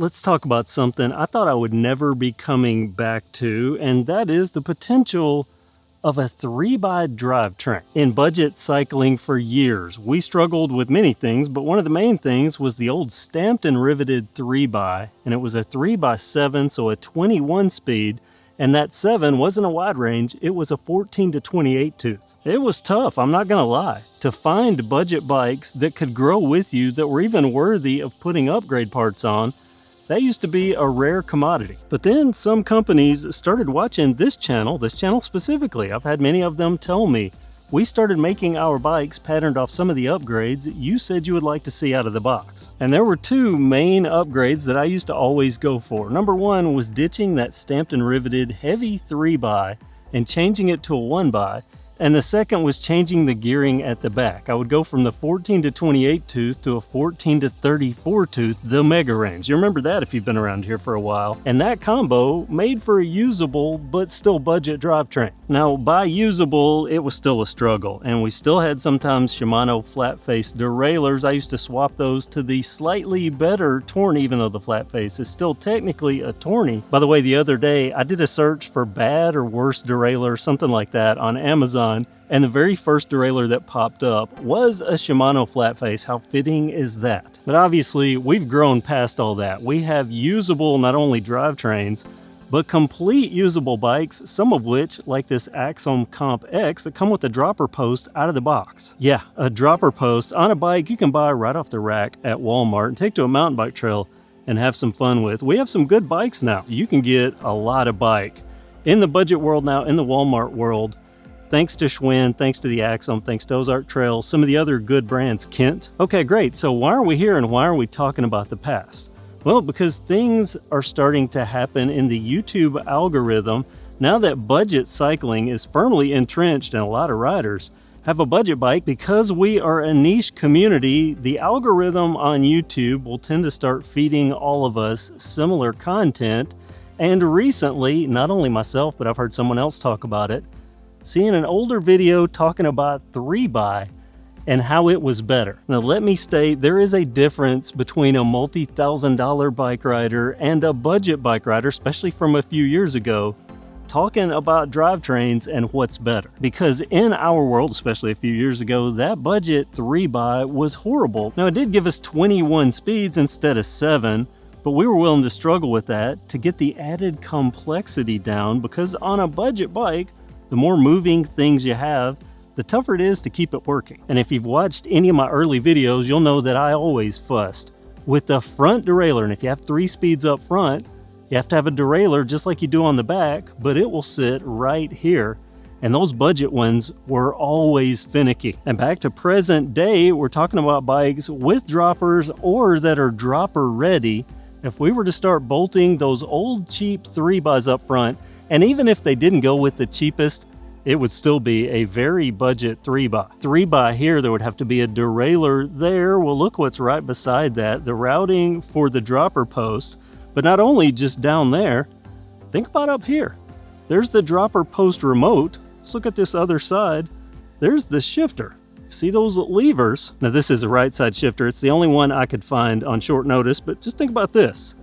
let's talk about something I thought I would never be coming back to, and that is the potential of a 3x drivetrain. In budget cycling for years, we struggled with many things, but one of the main things was the old stamped and riveted 3x, and it was a 3x7, so a 21 speed, and that 7 wasn't a wide range, it was a 14 to 28 tooth. It was tough, I'm not gonna lie, to find budget bikes that could grow with you that were even worthy of putting upgrade parts on. That used to be a rare commodity. But then some companies started watching this channel specifically. I've had many of them tell me, we started making our bikes patterned off some of the upgrades you said you would like to see out of the box. And there were two main upgrades that I used to always go for. Number one was ditching that stamped and riveted heavy 3x and changing it to a 1x. And the second was changing the gearing at the back. I would go from the 14 to 28 tooth to a 14 to 34 tooth, the mega range. You remember that if you've been around here for a while. And that combo made for a usable but still budget drivetrain. Now by usable, it was still a struggle, and we still had sometimes Shimano flat face derailleurs. I used to swap those to the slightly better Tourney, even though the flat face is still technically a Tourney. By the way, the other day I did a search for bad or worse derailleur, something like that, on Amazon. And the very first derailleur that popped up was a Shimano flat face. How fitting is that? But obviously, we've grown past all that. We have usable not only drivetrains, but complete usable bikes, some of which, like this Axom Comp X, that come with a dropper post out of the box. Yeah, a dropper post on a bike you can buy right off the rack at Walmart and take to a mountain bike trail and have some fun with. We have some good bikes now. You can get a lot of bike. In the budget world now, in the Walmart world, thanks to Schwinn, thanks to the Axom, thanks to Ozark Trail, some of the other good brands, Kent. Okay, great. So why are we here and why are we talking about the past? Well, because things are starting to happen in the YouTube algorithm now that budget cycling is firmly entrenched and a lot of riders have a budget bike. Because we are a niche community, the algorithm on YouTube will tend to start feeding all of us similar content. And recently, not only myself, but I've heard someone else talk about it, seeing an older video talking about 3x and how it was better. Now let me state, there is a difference between a multi-$1,000 bike rider and a budget bike rider, especially from a few years ago, talking about drivetrains and what's better. Because in our world, especially a few years ago, that budget 3x was horrible. Now it did give us 21 speeds instead of 7, but we were willing to struggle with that to get the added complexity down, because on a budget bike, the more moving things you have, the tougher it is to keep it working. And if you've watched any of my early videos, you'll know that I always fussed with the front derailleur. And if you have 3 speeds up front, you have to have a derailleur just like you do on the back, but it will sit right here. And those budget ones were always finicky. And back to present day, we're talking about bikes with droppers or that are dropper ready. If we were to start bolting those old cheap 3x's up front, and even if they didn't go with the cheapest, it would still be a very budget 3x. 3x here, there would have to be a derailleur there. Well, look what's right beside that, the routing for the dropper post. But not only just down there, think about up here. There's the dropper post remote. Let's look at this other side. There's the shifter. See those levers? Now this is a right side shifter. It's the only one I could find on short notice, but just think about this.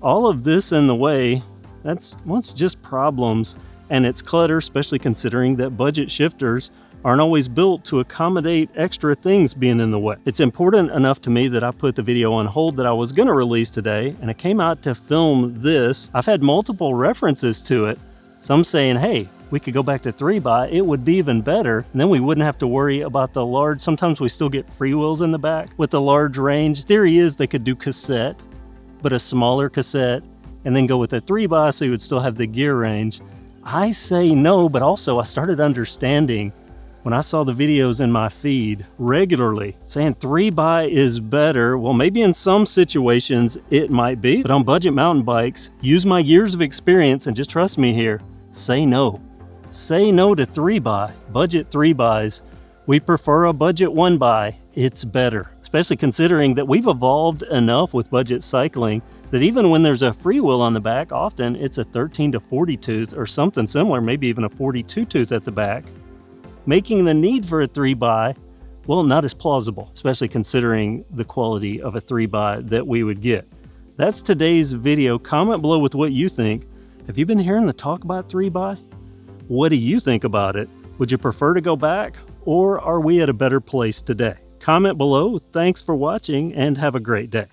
All of this in the way, that's just problems, and it's clutter, especially considering that budget shifters aren't always built to accommodate extra things being in the way. It's important enough to me that I put the video on hold that I was gonna release today, and I came out to film this. I've had multiple references to it. Some saying, hey, we could go back to 3x, it would be even better, and then we wouldn't have to worry about the large, sometimes we still get freewheels in the back with the large range. Theory is they could do cassette, but a smaller cassette, and then go with a 3x so you would still have the gear range. I say no, but also I started understanding when I saw the videos in my feed regularly saying 3x is better. Well, maybe in some situations it might be, but on budget mountain bikes, use my years of experience and just trust me here, say no. Say no to 3x, budget 3x's. We prefer a budget 1x, it's better. Especially considering that we've evolved enough with budget cycling that even when there's a freewheel on the back, often it's a 13 to 40 tooth or something similar, maybe even a 42 tooth at the back, making the need for a 3x, well, not as plausible, especially considering the quality of a 3x that we would get. That's today's video. Comment below with what you think. Have you been hearing the talk about 3x? What do you think about it? Would you prefer to go back, or are we at a better place today? Comment below. Thanks for watching and have a great day.